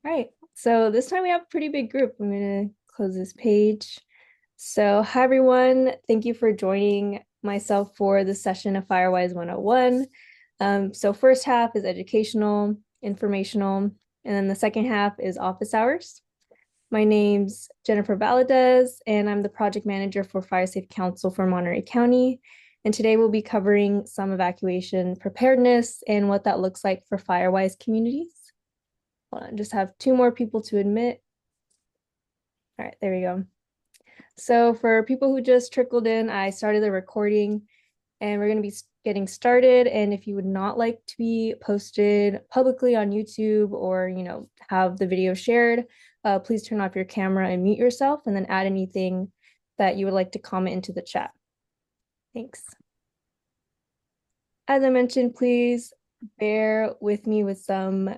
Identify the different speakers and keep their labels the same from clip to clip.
Speaker 1: All right, so this time we have a pretty big group. I'm going to close this page. So hi everyone, thank you for joining myself for the session of Firewise 101. So first half is educational, informational, and then the second half is office hours. My name's Jennifer Valadez, and I'm the project manager for Fire Safe Council for Monterey County. And today we'll be covering some evacuation preparedness and what that looks like for Firewise communities. Hold on, just have two more people to admit. All right, there we go. So for people who just trickled in, I started the recording and we're going to be getting started. And if you would not like to be posted publicly on YouTube or, have the video shared, please turn off your camera and mute yourself and then add anything that you would like to comment into the chat. Thanks. As I mentioned, please bear with me with some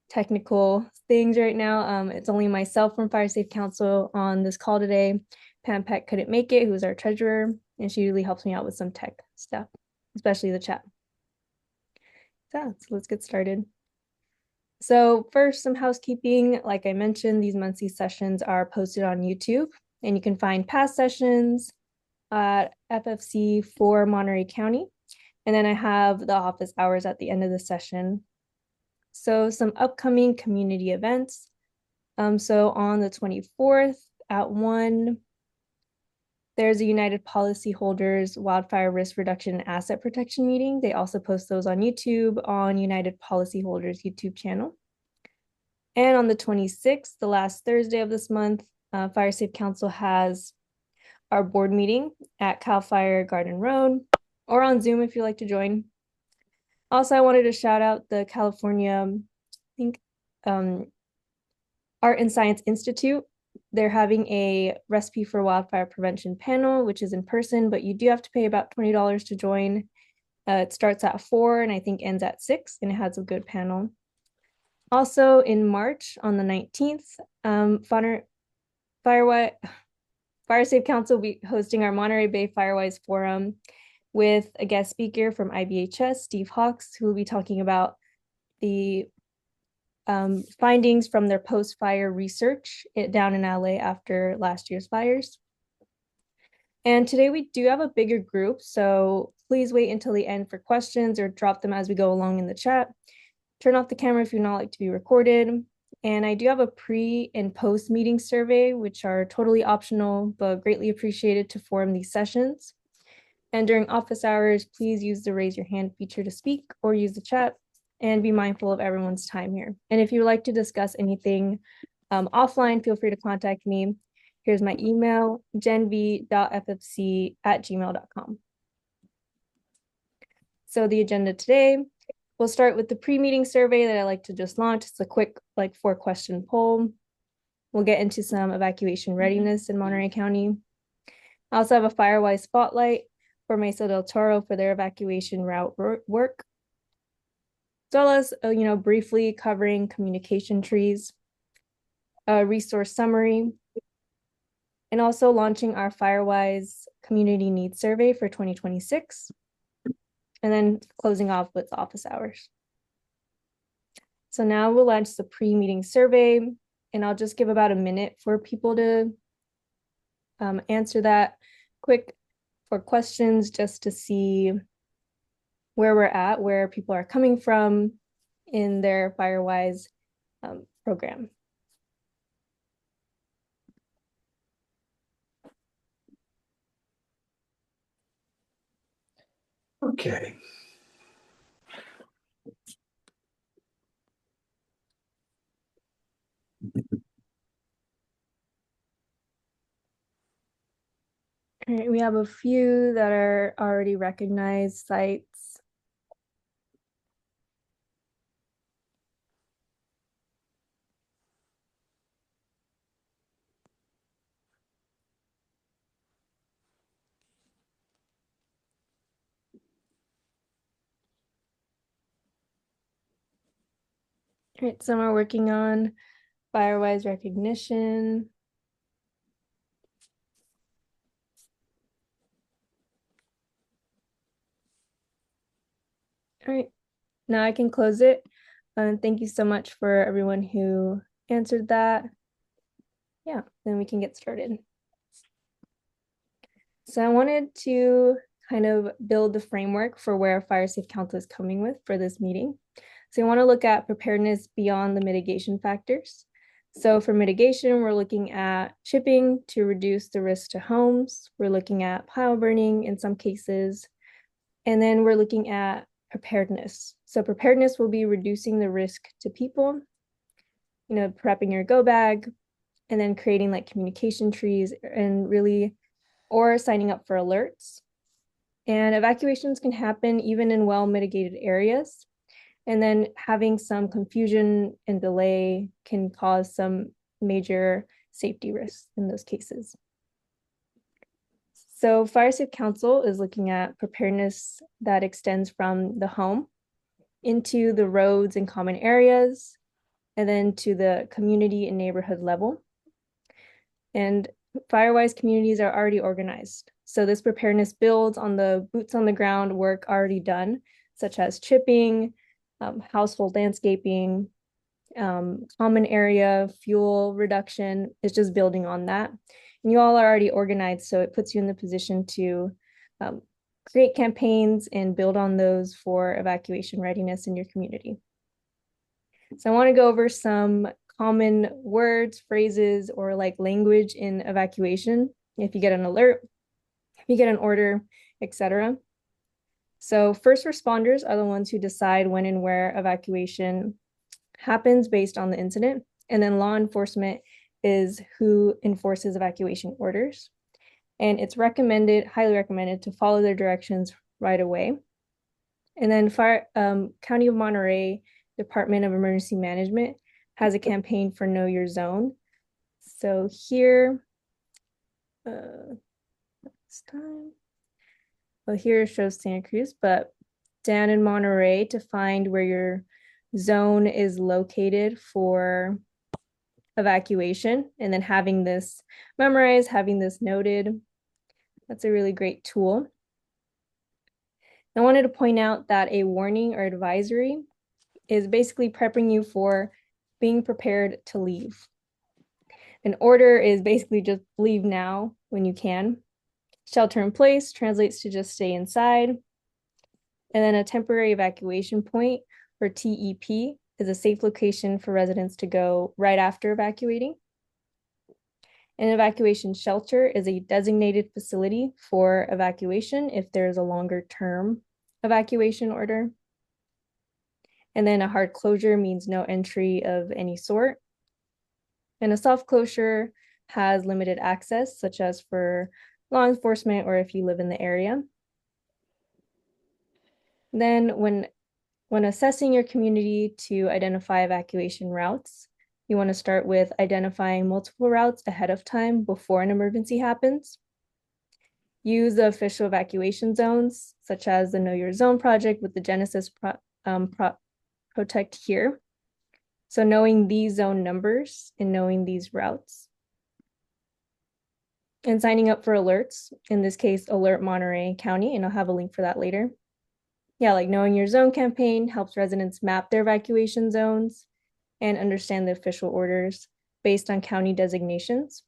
Speaker 1: technical things right now. It's only myself from Fire Safe Council on this call today. Pam Peck couldn't make it, who's our treasurer, and she usually helps me out with some tech stuff, especially the chat. So let's get started. So first, some housekeeping. Like I mentioned, these monthly sessions are posted on YouTube, and you can find past sessions at FFC for Monterey County. And then I have the office hours at the end of the session. So some upcoming community events. So on the 24th at 1, there's a United Policyholders Wildfire Risk Reduction and Asset Protection meeting. They also post those on YouTube on United Policyholders YouTube channel. And on the 26th, the last Thursday of this month, Fire Safe Council has our board meeting at Cal Fire Garden Road or on Zoom if you'd like to join. Also, I wanted to shout out the California, Art and Science Institute. They're having a recipe for wildfire prevention panel, which is in person, but you do have to pay about $20 to join. It starts at 4 and I think ends at 6, and it has a good panel. Also in March on the 19th, Fire Safe Council will be hosting our Monterey Bay Firewise Forum with a guest speaker from IBHS, Steve Hawks, who will be talking about the findings from their post-fire research down in LA after last year's fires. And today we do have a bigger group, so please wait until the end for questions or drop them as we go along in the chat. Turn off the camera if you'd not like to be recorded. And I do have a pre and post meeting survey, which are totally optional, but greatly appreciated to form these sessions. And during office hours, please use the raise your hand feature to speak or use the chat, and be mindful of everyone's time here. And if you would like to discuss anything offline, feel free to contact me. Here's my email, genv.ffc@gmail.com. So the agenda today, we'll start with the pre-meeting survey that I like to just launch. It's a quick 4-question poll. We'll get into some evacuation readiness in Monterey County. I also have a Firewise spotlight for Mesa del Toro for their evacuation route work, as well as, briefly covering communication trees, a resource summary, and also launching our Firewise community needs survey for 2026, and then closing off with office hours. So now we'll launch the pre-meeting survey, and I'll just give about a minute for people to answer that quick for questions, just to see where we're at, where people are coming from in their Firewise program.
Speaker 2: Okay.
Speaker 1: All right, we have a few that are already recognized sites. All right, some are working on Firewise recognition. All right, now I can close it. Thank you so much for everyone who answered that, yeah, then we can get started. So I wanted to kind of build the framework for where Fire Safe Council is coming with for this meeting. So you want to look at preparedness beyond the mitigation factors. So for mitigation, we're looking at chipping to reduce the risk to homes. We're looking at pile burning in some cases. And then we're looking at preparedness. So preparedness will be reducing the risk to people, prepping your go bag, and then creating like communication trees and really, or signing up for alerts. And evacuations can happen even in well-mitigated areas. And then having some confusion and delay can cause some major safety risks in those cases. So Fire Safe Council is looking at preparedness that extends from the home into the roads and common areas, and then to the community and neighborhood level. And Firewise communities are already organized. So this preparedness builds on the boots on the ground work already done, such as chipping, household landscaping, common area, fuel reduction. It's just building on that. And you all are already organized, so it puts you in the position to create campaigns and build on those for evacuation readiness in your community. So I want to go over some common words, phrases, or like language in evacuation. If you get an alert, if you get an order, etc. So first responders are the ones who decide when and where evacuation happens based on the incident. And then law enforcement is who enforces evacuation orders. And it's recommended, highly recommended, to follow their directions right away. And then County of Monterey Department of Emergency Management has a campaign for Know Your Zone. So here, this time, well, here it shows Santa Cruz, but down in Monterey to find where your zone is located for evacuation, and then having this memorized, having this noted. That's a really great tool. I wanted to point out that a warning or advisory is basically prepping you for being prepared to leave. An order is basically just leave now when you can. Shelter in place translates to just stay inside. And then a temporary evacuation point, or TEP, is a safe location for residents to go right after evacuating. An evacuation shelter is a designated facility for evacuation if there's a longer term evacuation order. And then a hard closure means no entry of any sort. And a soft closure has limited access, such as for law enforcement or if you live in the area. Then when assessing your community to identify evacuation routes, you want to start with identifying multiple routes ahead of time before an emergency happens. Use the official evacuation zones, such as the Know Your Zone project with the Genesis Protect here. So knowing these zone numbers and knowing these routes. And signing up for alerts, in this case, Alert Monterey County, and I'll have a link for that later. Yeah, like Knowing Your Zone campaign helps residents map their evacuation zones and understand the official orders based on county designations.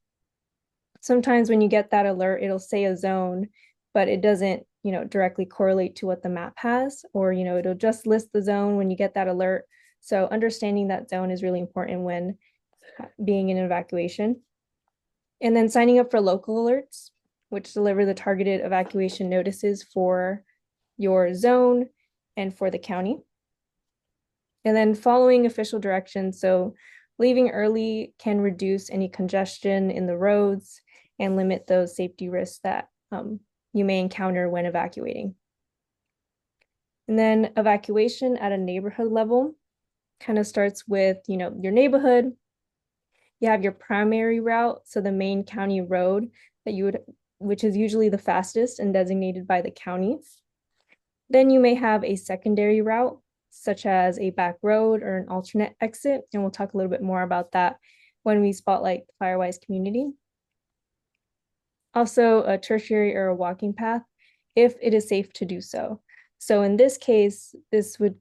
Speaker 1: Sometimes when you get that alert, it'll say a zone, but it doesn't, directly correlate to what the map has, or, it'll just list the zone when you get that alert. So understanding that zone is really important when being in evacuation. And then signing up for local alerts, which deliver the targeted evacuation notices for your zone and for the county. And then following official directions. So leaving early can reduce any congestion in the roads and limit those safety risks that you may encounter when evacuating. And then evacuation at a neighborhood level kind of starts with, your neighborhood. You have your primary route, so the main county road which is usually the fastest and designated by the county. Then you may have a secondary route, such as a back road or an alternate exit, and we'll talk a little bit more about that when we spotlight the Firewise community. Also, a tertiary or a walking path, if it is safe to do so. So in this case, this would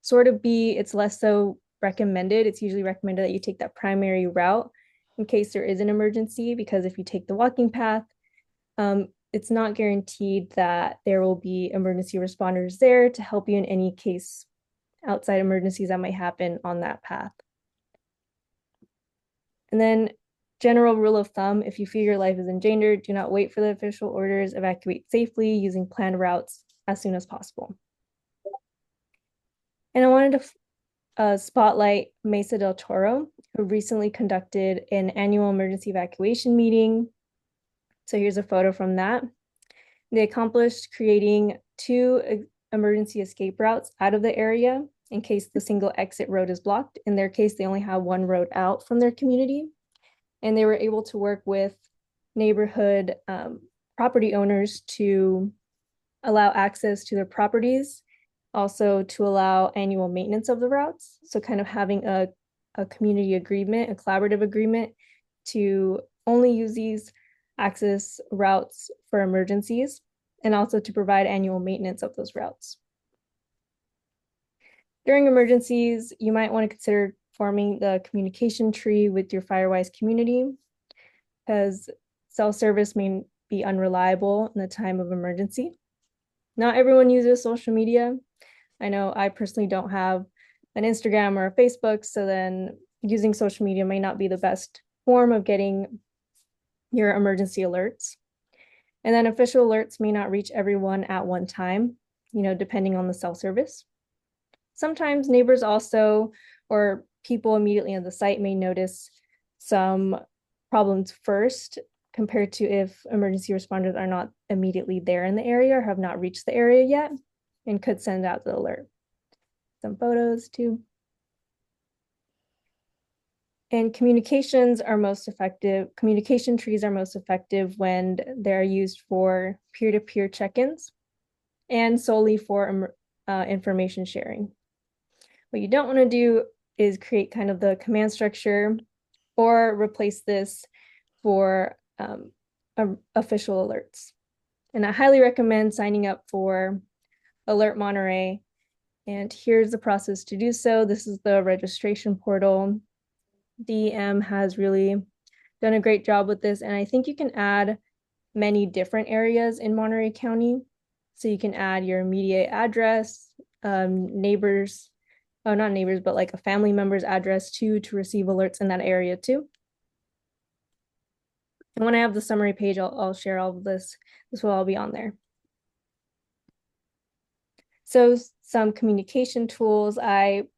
Speaker 1: sort of be, it's less so recommended. It's usually recommended that you take that primary route in case there is an emergency, because if you take the walking path, it's not guaranteed that there will be emergency responders there to help you in any case outside emergencies that might happen on that path. And then general rule of thumb, if you feel your life is endangered, do not wait for the official orders, evacuate safely using planned routes as soon as possible. And I wanted to spotlight Mesa del Toro, who recently conducted an annual emergency evacuation meeting. So here's a photo from that. They accomplished creating 2 emergency escape routes out of the area in case the single exit road is blocked. In their case, they only have 1 road out from their community. And they were able to work with neighborhood property owners to allow access to their properties, also to allow annual maintenance of the routes. So kind of having a community agreement, a collaborative agreement to only use these access routes for emergencies, and also to provide annual maintenance of those routes. During emergencies, you might want to consider forming the communication tree with your Firewise community, because cell service may be unreliable in the time of emergency. Not everyone uses social media. I know I personally don't have an Instagram or a Facebook, so then using social media may not be the best form of getting your emergency alerts. And then official alerts may not reach everyone at one time, depending on the cell service. Sometimes neighbors also, or people immediately on the site, may notice some problems first compared to if emergency responders are not immediately there in the area or have not reached the area yet, and could send out the alert. Some photos too. And communication trees are most effective when they're used for peer-to-peer check-ins and solely for information sharing. What you don't want to do is create kind of the command structure or replace this for official alerts. And I highly recommend signing up for Alert Monterey. And here's the process to do so. This is the registration portal. DEM has really done a great job with this. And I think you can add many different areas in Monterey County. So you can add your immediate address, neighbors, not neighbors, but like a family member's address too, to receive alerts in that area too. And when I have the summary page, I'll share all of this. This will all be on there. So some communication tools. I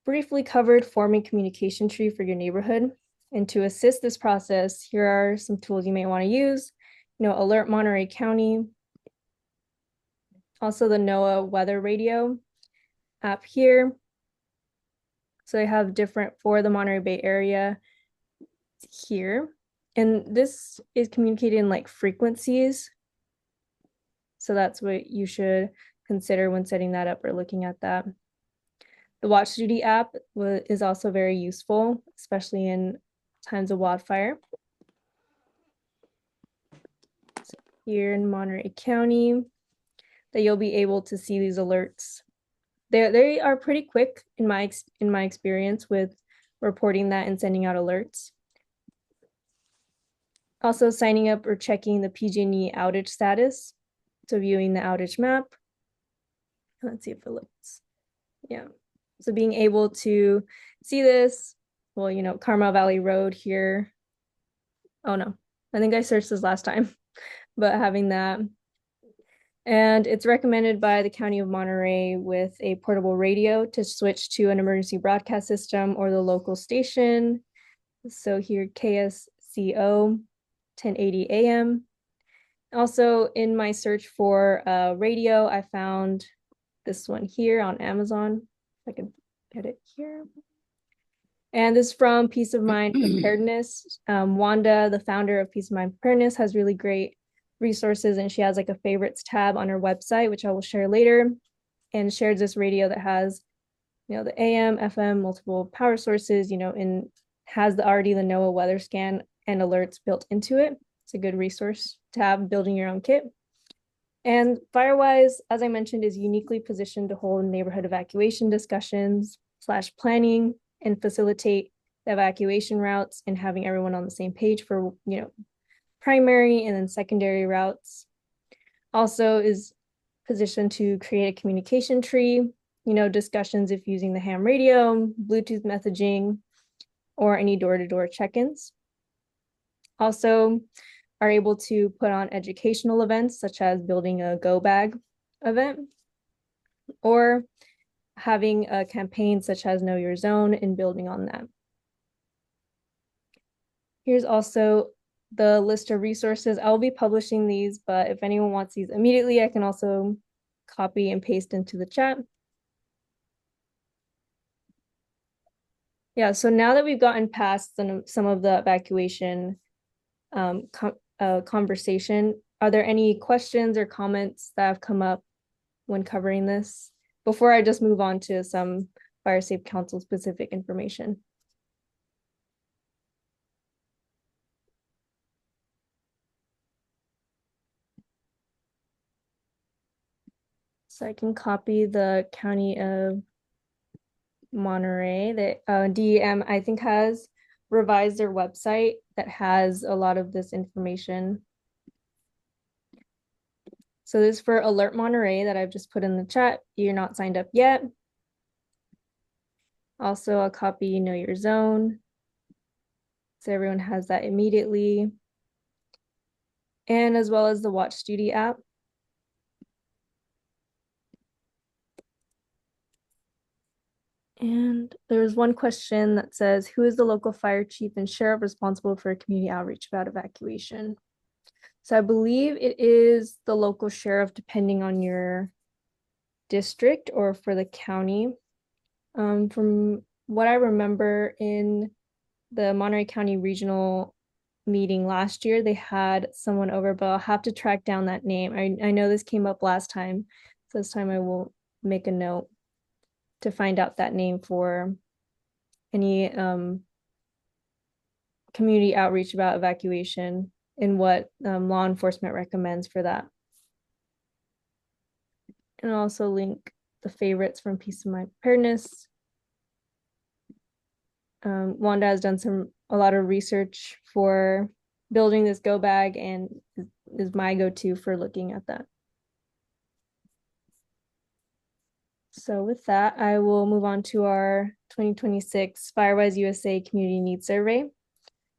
Speaker 1: briefly covered forming communication tree for your neighborhood. And to assist this process, here are some tools you may want to use. Alert Monterey County. Also the NOAA weather radio app here. So they have different for the Monterey Bay area here. And this is communicated in like frequencies. So that's what you should consider when setting that up or looking at that. The Watch Duty app is also very useful, especially in times of wildfire. So here in Monterey County, that you'll be able to see these alerts. They are pretty quick in my experience with reporting that and sending out alerts. Also signing up or checking the PG&E outage status. So viewing the outage map. Let's see if it looks. Yeah. So being able to see this, well, Carmel Valley Road here. Oh no, I think I searched this last time, but having that. And it's recommended by the County of Monterey with a portable radio to switch to an emergency broadcast system or the local station. So here, KSCO 1080 AM. Also in my search for radio, I found this one here on Amazon. If I can get it here. And this is from Peace of Mind Preparedness. Wanda, the founder of Peace of Mind Preparedness, has really great resources, and she has like a favorites tab on her website, which I will share later, and shares this radio that has, the AM, FM, multiple power sources, and has already the NOAA weather scan and alerts built into it. It's a good resource to have building your own kit. And Firewise, as I mentioned, is uniquely positioned to hold neighborhood evacuation discussions. planning and facilitate the evacuation routes and having everyone on the same page for, primary and then secondary routes. Also is positioned to create a communication tree, discussions if using the ham radio, Bluetooth messaging, or any door-to-door check-ins. Also are able to put on educational events such as building a go bag event or having a campaign such as Know Your Zone and building on that. Here's also the list of resources. I'll be publishing these, but if anyone wants these immediately, I can also copy and paste into the chat. Yeah, so now that we've gotten past some of the evacuation conversation, are there any questions or comments that have come up when covering this before I just move on to some Fire Safe Council specific information? So I can copy the County of Monterey that DEM, I think, has revised their website that has a lot of this information. So this is for Alert Monterey that I've just put in the chat. You're not signed up yet. Also, I'll copy Know Your Zone, so everyone has that immediately. And as well as the Watch Duty app. And there's one question that says, who is the local fire chief and sheriff responsible for community outreach about evacuation? So I believe it is the local sheriff, depending on your district or for the county. From what I remember in the Monterey County Regional meeting last year, they had someone over, but I'll have to track down that name. I know this came up last time, so this time I will make a note to find out that name for any community outreach about evacuation and what law enforcement recommends for that. And I'll also link the favorites from Peace of Mind Preparedness. Wanda has done a lot of research for building this go bag and is my go-to for looking at that. So with that, I will move on to our 2026 Firewise USA Community Needs Survey.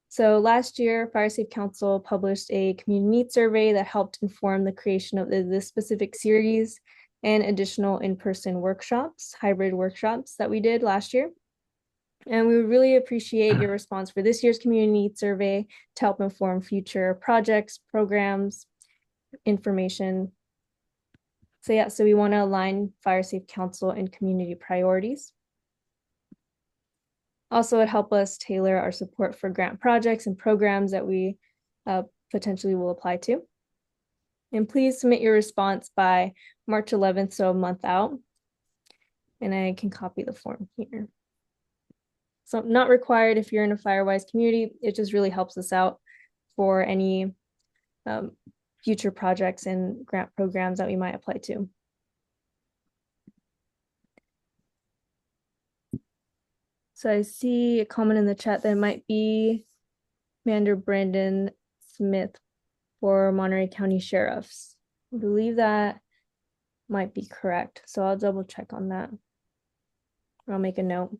Speaker 1: So last year, Fire Safe Council published a community needs survey that helped inform the creation of this specific series and additional in-person workshops, hybrid workshops that we did last year. And we would really appreciate your response for this year's community needs survey to help inform future projects, programs, information. So yeah, so we want to align Fire Safe Council and community priorities. Also, it'd help us tailor our support for grant projects and programs that we potentially will apply to. And please submit your response by March 11th, so a month out. And I can copy the form here. So not required if you're in a Firewise community. It just really helps us out for any future projects and grant programs that we might apply to. So I see a comment in the chat that it might be Commander Brandon Smith for Monterey County Sheriffs. I believe that might be correct. So I'll double check on that. I'll make a note.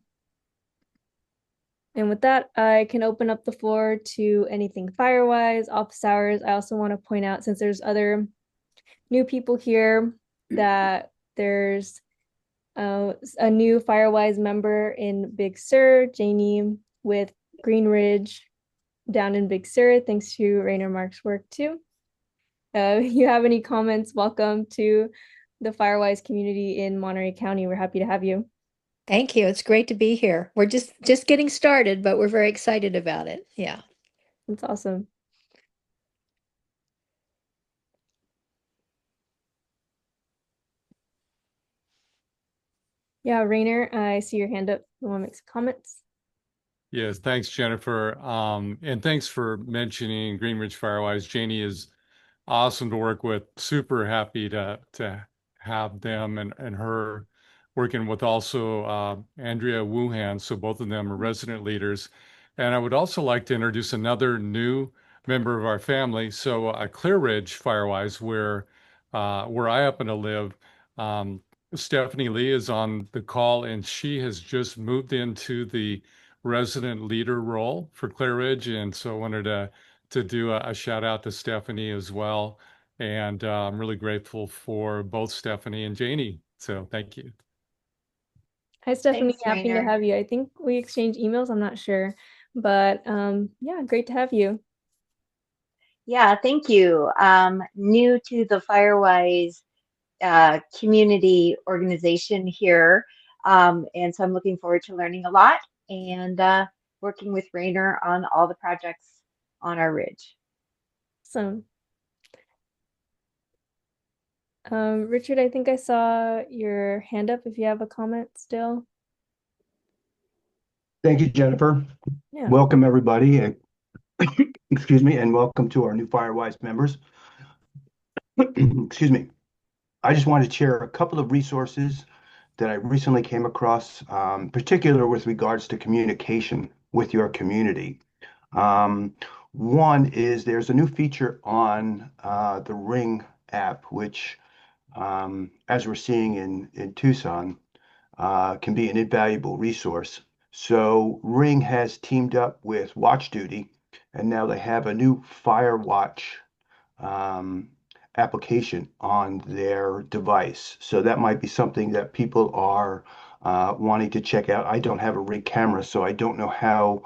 Speaker 1: And with that, I can open up the floor to anything Firewise, office hours. I also want to point out, since there's other new people here, that there's a new Firewise member in Big Sur, Janie with Green Ridge down in Big Sur. Thanks to Rainer Mark's work too. If you have any comments, welcome to the Firewise community in Monterey County. We're happy to have you.
Speaker 2: Thank you. It's great to be here. We're just getting started, but we're very excited about it. Yeah.
Speaker 1: That's awesome. Yeah, Rainer, I see your hand up. You want to make some comments?
Speaker 3: Yes, thanks, Jennifer. And thanks for mentioning Greenridge Firewise. Janie is awesome to work with. Super happy to have them and her working with also Andrea Wuhan. So both of them are resident leaders. And I would also like to introduce another new member of our family. So Clear Ridge Firewise, where I happen to live, Stephanie Lee is on the call, and she has just moved into the resident leader role for Clear Ridge. And so I wanted to do a shout out to Stephanie as well. And I'm really grateful for both Stephanie and Janie. So thank you.
Speaker 1: Hi, Stephanie.
Speaker 4: Thanks,
Speaker 1: Happy to
Speaker 4: Rainer.
Speaker 1: have you. I think we exchanged emails. I'm not sure, but yeah, great to have you.
Speaker 4: Yeah, thank you. New to the Firewise community organization here. And so I'm looking forward to learning a lot and working with Rainer on all the projects on our ridge.
Speaker 1: So, Richard, I think I saw your hand up if you have a comment still.
Speaker 5: Thank you, Jennifer.
Speaker 1: Yeah.
Speaker 5: Welcome, everybody. And excuse me, and welcome to our new Firewise members. Excuse me. I just wanted to share a couple of resources that I recently came across, particular with regards to communication with your community. One is there's a new feature on the Ring app, which, as we're seeing in Tucson, can be an invaluable resource. So Ring has teamed up with Watch Duty, and now they have a new Firewatch um, application on their device. So that might be something that people are wanting to check out. I don't have a Ring camera, so I don't know how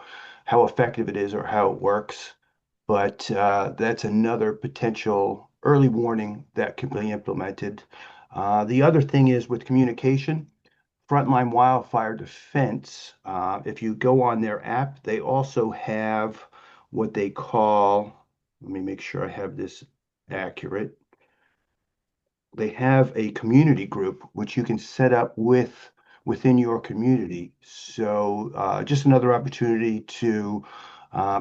Speaker 5: effective it is or how it works. But that's another potential early warning that can be implemented. The other thing is with communication. Frontline Wildfire Defense, if you go on their app, they also have what they call, let me make sure I have this accurate. They have a community group which you can set up within your community. So just another opportunity to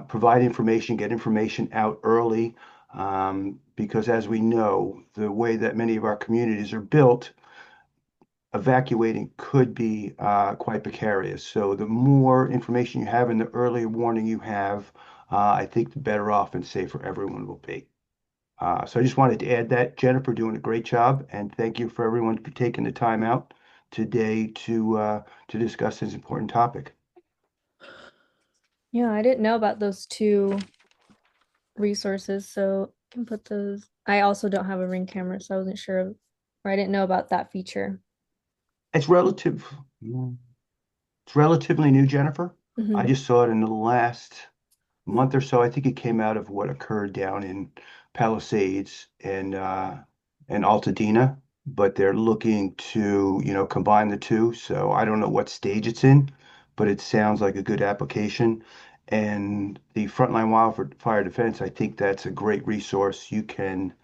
Speaker 5: provide information, get information out early, because as we know, the way that many of our communities are built, evacuating could be quite precarious. So the more information you have and the earlier warning you have, I think the better off and safer everyone will be. So I just wanted to add that. Jennifer doing a great job, and thank you for everyone for taking the time out today to discuss this important topic.
Speaker 1: Yeah, I didn't know about those two resources, so I can put those. I also don't have a Ring camera, so I wasn't sure, or I didn't know about that feature.
Speaker 5: It's relative. It's relatively new, Jennifer. I
Speaker 1: Mhm.
Speaker 5: just saw it in the last month or so. I think it came out of what occurred down in Palisades and Altadena, but they're looking to, combine the two. So I don't know what stage it's in, but it sounds like a good application. And the Frontline Wildfire Defense, I think that's a great resource. You can,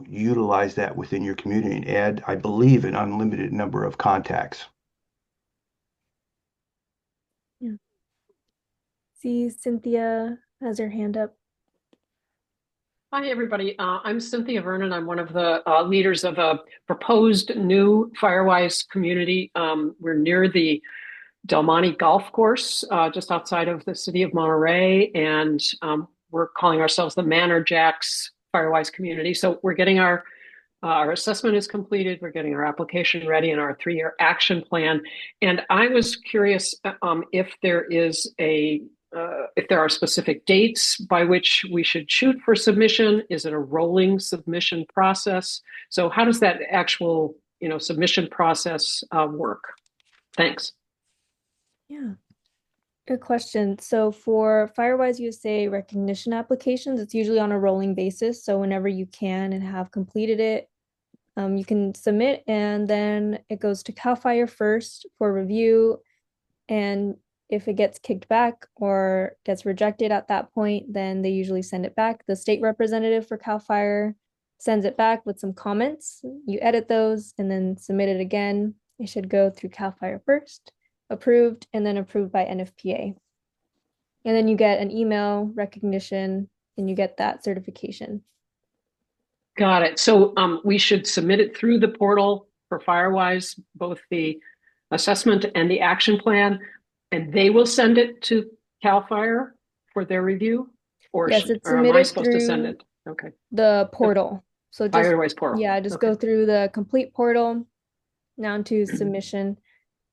Speaker 5: utilize that within your community and add, I believe, an unlimited number of contacts.
Speaker 1: Yeah. See, Cynthia has her hand up.
Speaker 6: Hi, everybody. I'm Cynthia Vernon. I'm one of the leaders of a proposed new Firewise community. We're near the Del Monte Golf Course, just outside of the city of Monterey, and we're calling ourselves the Manor Jacks Firewise community. So we're getting our assessment is completed. We're getting our application ready and our 3-year action plan. And I was curious if there are specific dates by which we should shoot for submission. Is it a rolling submission process? So how does that actual, submission process work? Thanks.
Speaker 1: Yeah. Good question. So for Firewise USA recognition applications, it's usually on a rolling basis. So whenever you can and have completed it, you can submit, and then it goes to CAL FIRE first for review. And if it gets kicked back or gets rejected at that point, then they usually send it back. The state representative for CAL FIRE sends it back with some comments. You edit those and then submit it again. It should go through CAL FIRE first, approved, and then approved by NFPA. And then you get an email recognition and you get that certification.
Speaker 6: Got it. So we should submit it through the portal for Firewise, both the assessment and the action plan, and they will send it to CAL FIRE for their review?
Speaker 1: Yes, it's
Speaker 6: Or am I
Speaker 1: submitted
Speaker 6: supposed to send
Speaker 1: through
Speaker 6: it? Okay.
Speaker 1: the portal. So just,
Speaker 6: Firewise portal.
Speaker 1: yeah, just
Speaker 6: Okay.
Speaker 1: go through the complete portal down to submission.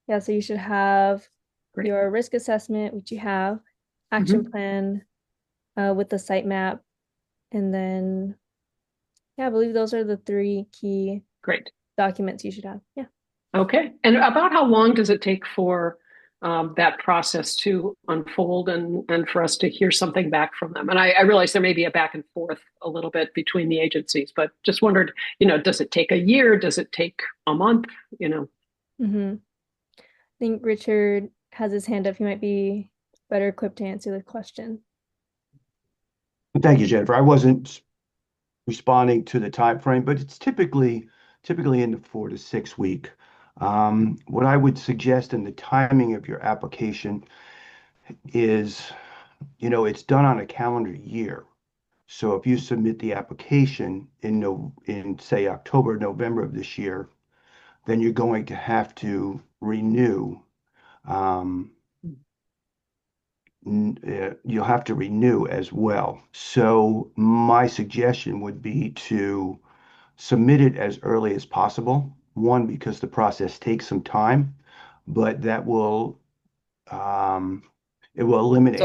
Speaker 1: Yeah, so you should have
Speaker 6: Great.
Speaker 1: your risk assessment, which you have, action plan with the sitemap, and then, yeah, I believe those are the three key
Speaker 6: Great.
Speaker 1: documents you should have. Yeah.
Speaker 6: Okay. And about how long does it take for that process to unfold and for us to hear something back from them? And I realize there may be a back and forth a little bit between the agencies, but just wondered, does it take a year? Does it take a month?
Speaker 1: I think Richard has his hand up. He might be better equipped to answer the question.
Speaker 5: Thank you, Jennifer. I wasn't responding to the time frame, but it's typically in the 4 to 6 week. What I would suggest in the timing of your application is, it's done on a calendar year. So if you submit the application in say October, November of this year, then you're going to have to renew. You'll have to renew as well. So my suggestion would be to submit it as early as possible. One, because the process takes some time, but that will it will eliminate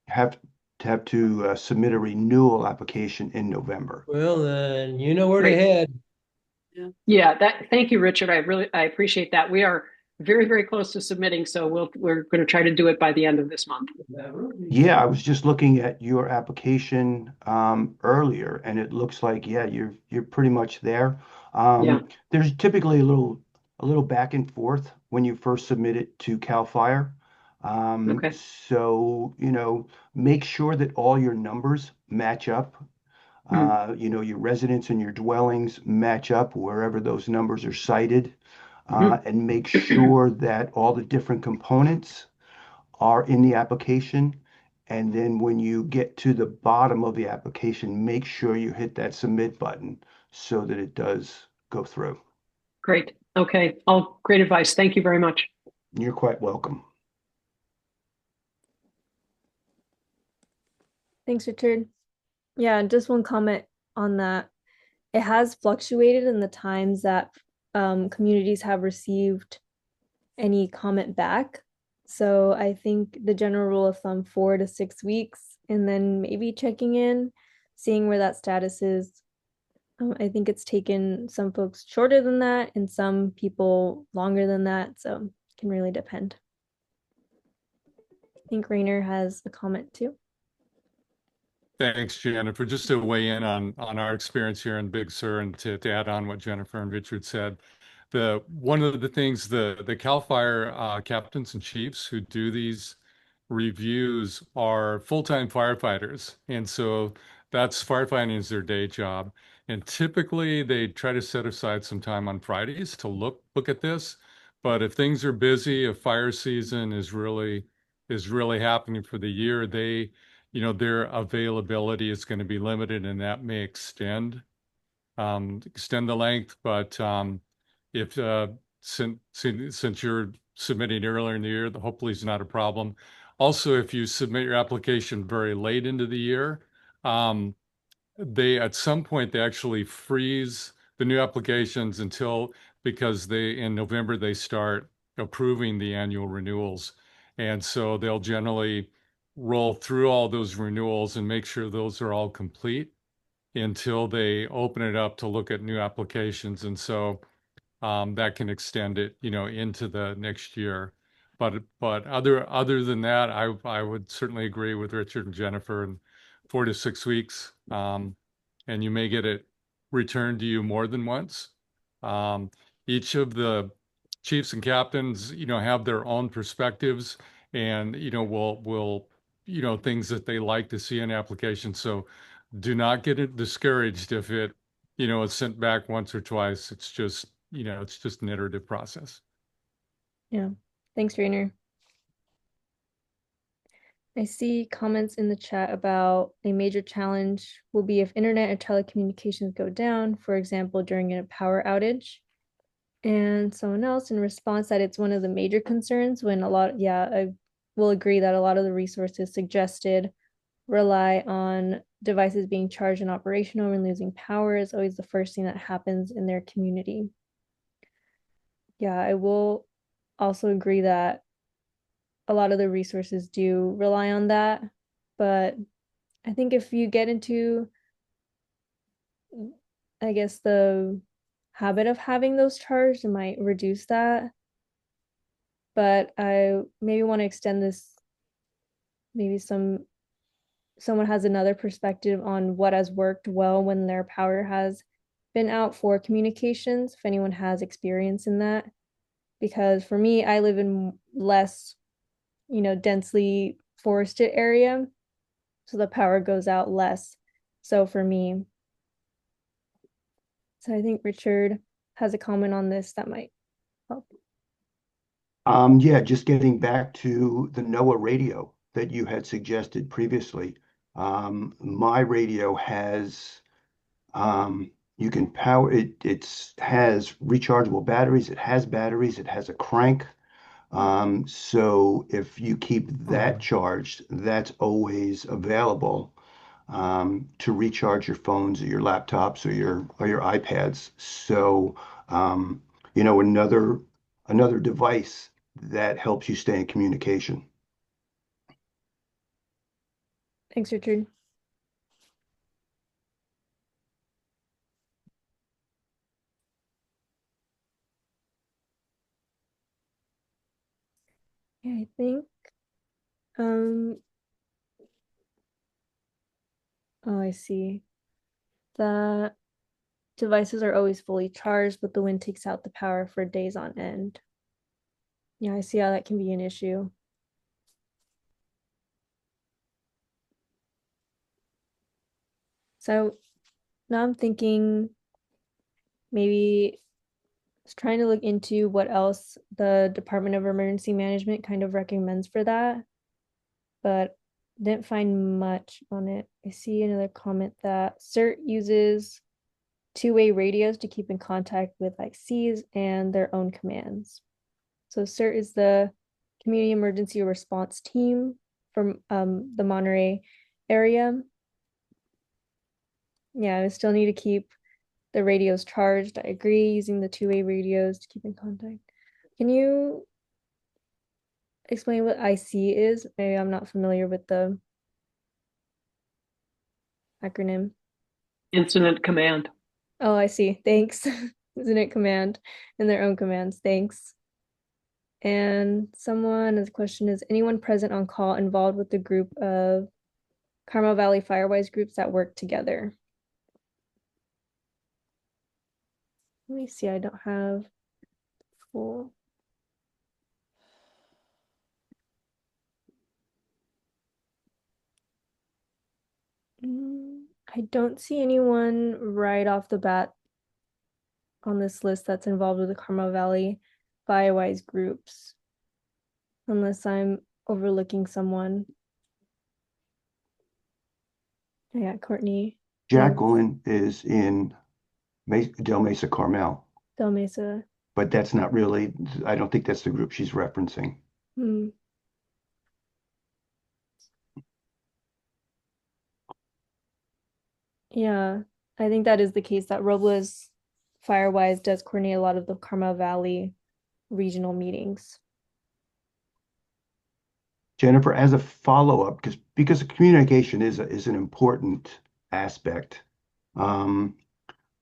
Speaker 5: have to submit a renewal application in November.
Speaker 7: Well, then you know where to
Speaker 6: Great.
Speaker 7: head.
Speaker 6: Yeah, thank you, Richard. I appreciate that. We are very, very close to submitting, so we're going to try to do it by the end of this month.
Speaker 5: Yeah, I was just looking at your application earlier, and it looks like, yeah, you're pretty much there.
Speaker 6: Yeah.
Speaker 5: There's typically a little back and forth when you first submit it to CAL FIRE.
Speaker 6: Okay.
Speaker 5: So, make sure that all your numbers match up. Your residents and your dwellings match up wherever those numbers are cited, and make sure that all the different components are in the application. And then when you get to the bottom of the application, make sure you hit that submit button so that it does go through.
Speaker 6: Great. Okay. All great advice. Thank you very much.
Speaker 5: You're quite welcome.
Speaker 1: Thanks, Richard. Yeah, just one comment on that. It has fluctuated in the times that communities have received any comment back. So I think the general rule of thumb, 4 to 6 weeks, and then maybe checking in, seeing where that status is. I think it's taken some folks shorter than that and some people longer than that. So it can really depend. I think Rainer has a comment too.
Speaker 3: Thanks, Jennifer. Just to weigh in on our experience here in Big Sur and to add on what Jennifer and Richard said. One of the things the CAL FIRE captains and chiefs who do these reviews are full-time firefighters. And so that's firefighting is their day job. And typically they try to set aside some time on Fridays to look at this. But if things are busy, if fire season is really happening for the year, their availability is going to be limited, and that may extend the length. But if since you're submitting earlier in the year, hopefully it's not a problem. Also, if you submit your application very late into the year, at some point they actually freeze the new applications because in November they start approving the annual renewals, and so they'll generally roll through all those renewals and make sure those are all complete until they open it up to look at new applications. And so that can extend it, into the next year. But other than that, I would certainly agree with Richard and Jennifer, and 4 to 6 weeks, and you may get it returned to you more than once. Each of the chiefs and captains, have their own perspectives, and will things that they like to see in applications. So do not get discouraged if it is sent back once or twice. It's just an iterative process.
Speaker 1: Yeah. Thanks, Rainer. I see comments in the chat about a major challenge will be if internet or telecommunications go down, for example, during a power outage. And someone else in response that it's one of the major concerns when I will agree that a lot of the resources suggested rely on devices being charged and operational and losing power is always the first thing that happens in their community. Yeah, I will also agree that a lot of the resources do rely on that, but I think if you get into, I guess, the habit of having those charged, it might reduce that. But I maybe want to extend this, maybe someone has another perspective on what has worked well when their power has been out for communications, if anyone has experience in that. Because for me, I live in less, densely forested area, so the power goes out less. So for me, so I think Richard has a comment on this that might help.
Speaker 5: Yeah, just getting back to the NOAA radio that you had suggested previously. My radio has you can power it. It has rechargeable batteries. It has batteries. It has a crank. So if you keep that charged, that's always available to recharge your phones or your laptops or your iPads. So another device that helps you stay in communication.
Speaker 1: Thanks, Richard. Yeah, I think um oh, I see. The devices are always fully charged, but the wind takes out the power for days on end. Yeah, I see how that can be an issue. So now I'm thinking maybe trying to look into what else the Department of Emergency Management kind of recommends for that, but didn't find much on it. I see another comment that CERT uses two-way radios to keep in contact with ICs and their own commands. So CERT is the Community Emergency Response Team from the Monterey area. Yeah, I still need to keep the radios charged. I agree, using the two-way radios to keep in contact. Can you explain what IC is? Maybe I'm not familiar with the acronym.
Speaker 6: Incident command.
Speaker 1: Oh, I see. Thanks. Incident command and their own commands. Thanks. And the question is, anyone present on call involved with the group of Carmel Valley Firewise groups that work together? Let me see, I don't have full. I don't see anyone right off the bat on this list that's involved with the Carmel Valley Firewise groups, unless I'm overlooking someone. Yeah, Courtney.
Speaker 5: Jacqueline is in Del Mesa Carmel,
Speaker 1: Del Mesa.
Speaker 5: but that's not really, I don't think that's the group she's referencing.
Speaker 1: Hmm. Yeah, I think that is the case that Robles Firewise does coordinate a lot of the Carmel Valley regional meetings.
Speaker 5: Jennifer, as a follow-up, because communication is an important aspect.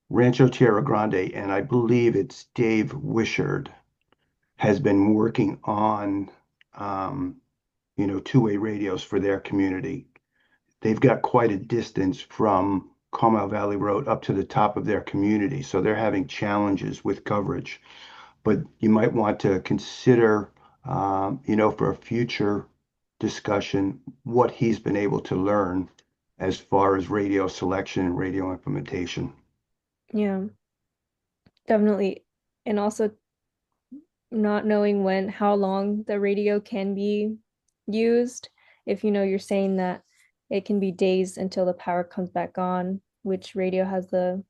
Speaker 5: Rancho Tierra Grande, and I believe it's Dave Wishard, has been working on two-way radios for their community. They've got quite a distance from Carmel Valley Road up to the top of their community, so they're having challenges with coverage. But you might want to consider, for a future discussion, what he's been able to learn as far as radio selection and radio implementation.
Speaker 1: Yeah, definitely. And also not knowing how long the radio can be used. If you're saying that it can be days until the power comes back on, which radio has the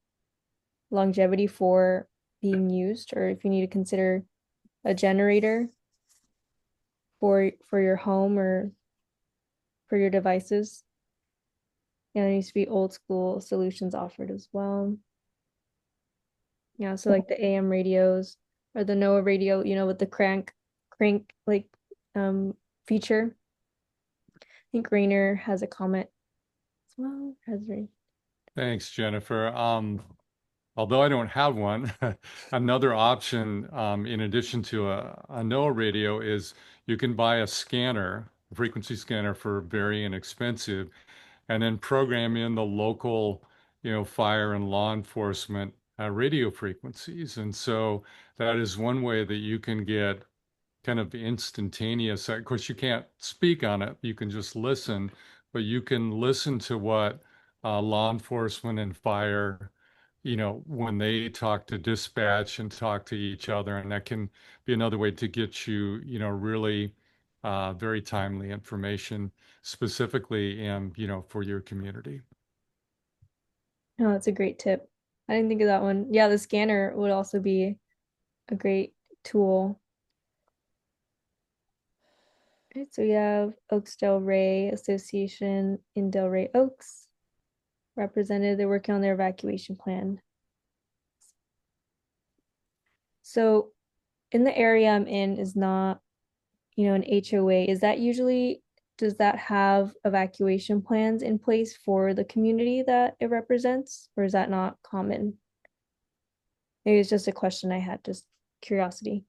Speaker 1: longevity for being used, or if you need to consider a generator for your home or for your devices. Yeah, there needs to be old school solutions offered as well. Yeah, so like the AM radios or the NOAA radio, with the crank like feature. I think Rainer has a comment as well.
Speaker 3: Thanks, Jennifer. Although I don't have one, another option in addition to a NOAA radio is you can buy a scanner, a frequency scanner for very inexpensive, and then program in the local, fire and law enforcement radio frequencies. And so that is one way that you can get kind of instantaneous. Of course, you can't speak on it. You can just listen, but you can listen to what law enforcement and fire, when they talk to dispatch and talk to each other, and that can be another way to get you, really very timely information specifically and, for your community.
Speaker 1: Oh, that's a great tip. I didn't think of that one. Yeah, the scanner would also be a great tool. Right, so we have Oaks Del Rey Association in Del Rey Oaks represented. They're working on their evacuation plan. So in the area I'm in is not, an HOA. Does that have evacuation plans in place for the community that it represents, or is that not common? Maybe it's just a question I had, just curiosity.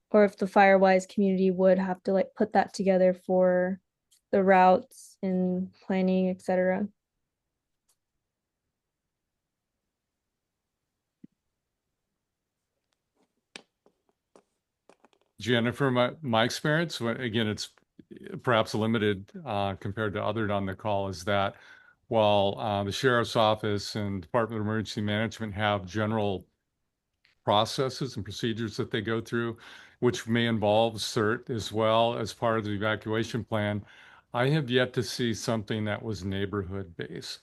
Speaker 1: Or if the Firewise community would have to like put that together for the routes and planning, etc.
Speaker 3: Jennifer, my experience, again, it's perhaps limited compared to others on the call, is that while the Sheriff's Office and Department of Emergency Management have general processes and procedures that they go through, which may involve CERT as well as part of the evacuation plan, I have yet to see something that was neighborhood based.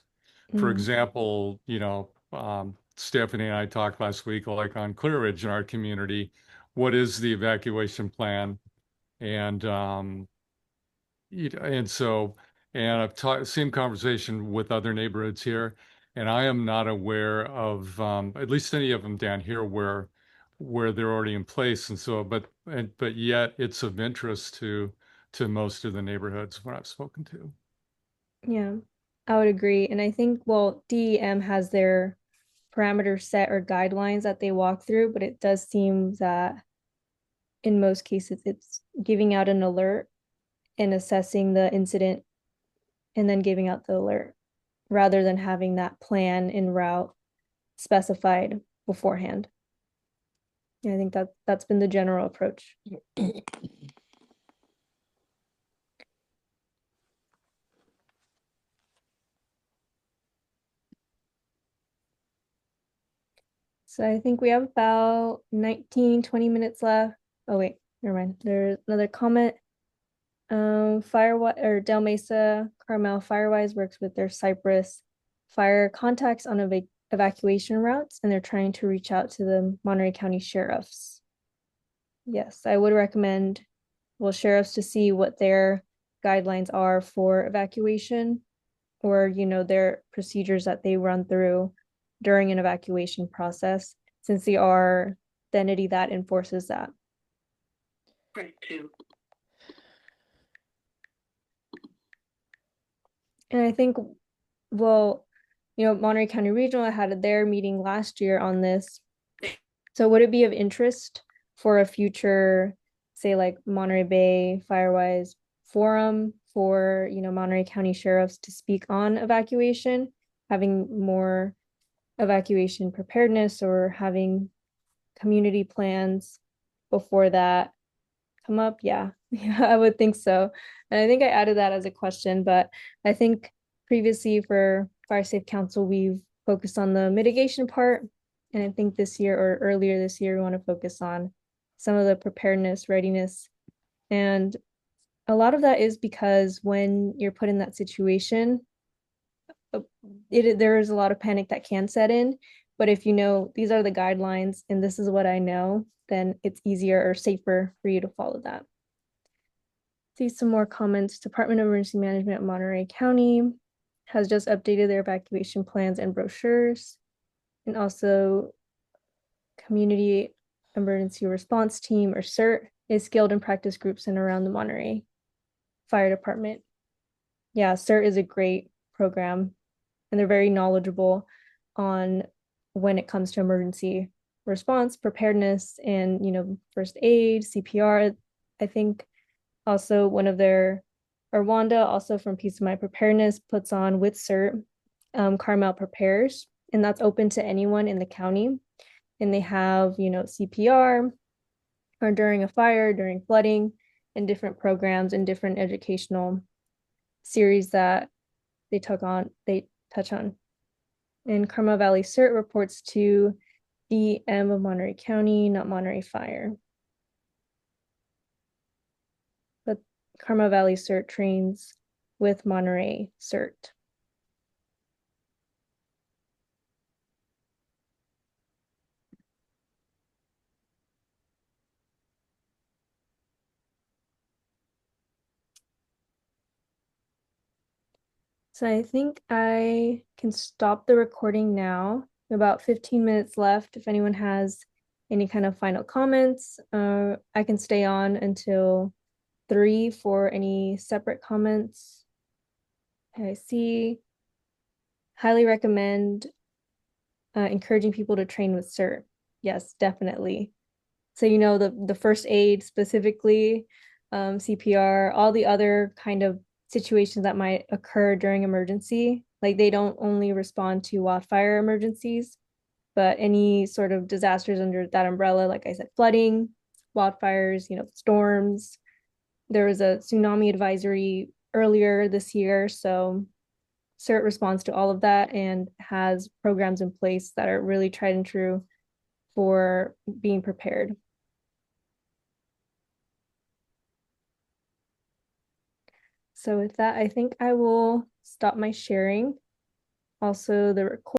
Speaker 3: For example, Stephanie and I talked last week, like on Clear Ridge in our community, what is the evacuation plan? And and so, and I've taught same conversation with other neighborhoods here, and I am not aware of at least any of them down here where they're already in place. And so, but yet it's of interest to most of the neighborhoods when I've spoken to.
Speaker 1: Yeah, I would agree. And I think, well, DEM has their parameter set or guidelines that they walk through, but it does seem that in most cases it's giving out an alert and assessing the incident and then giving out the alert rather than having that plan en route specified beforehand. And I think that's been the general approach. So I think we have about 19, 20 minutes left. Oh wait, never mind. There's another comment. Firewise or Del Mesa Carmel Firewise works with their Cypress fire contacts on evacuation routes, and they're trying to reach out to the Monterey County sheriffs. Yes, I would recommend, sheriffs to see what their guidelines are for evacuation, or their procedures that they run through during an evacuation process, since they are the entity that enforces that.
Speaker 6: Right, too.
Speaker 1: And I think, Monterey County Regional had their meeting last year on this. So would it be of interest for a future, say like Monterey Bay Firewise forum for, Monterey County sheriffs to speak on evacuation, having more evacuation preparedness or having community plans before that come up? Yeah, I would think so. And I think I added that as a question, but I think previously for Fire Safe Council, we've focused on the mitigation part. And I think this year or earlier this year, we want to focus on some of the preparedness, readiness. And a lot of that is because when you're put in that situation, there is a lot of panic that can set in, But if you know these are the guidelines and this is what I know, then it's easier or safer for you to follow that. See some more comments. Department of Emergency Management of Monterey County has just updated their evacuation plans and brochures. And also Community Emergency Response Team, or CERT, is skilled in practice groups in around the Monterey Fire Department. Yeah, CERT is a great program, and they're very knowledgeable on when it comes to emergency response, preparedness, and first aid, CPR. I think also one of their, or Wanda, also from Peace of Mind Preparedness, puts on with CERT, Carmel Prepares, and that's open to anyone in the county. And they have, CPR, or during a fire, during flooding, and different programs and different educational series that they touch on. And Carmel Valley CERT reports to DM of Monterey County, not Monterey Fire. But Carmel Valley CERT trains with Monterey CERT. So I think I can stop the recording now. About 15 minutes left. If anyone has any kind of final comments, I can stay on until 3 for any separate comments. I see. Highly recommend encouraging people to train with CERT. Yes, definitely. So the first aid specifically, CPR, all the other kind of situations that might occur during emergency. Like they don't only respond to wildfire emergencies, but any sort of disasters under that umbrella, like I said, flooding, wildfires, storms. There was a tsunami advisory earlier this year, so CERT responds to all of that and has programs in place that are really tried and true for being prepared. So with that, I think I will stop my sharing. Also, the record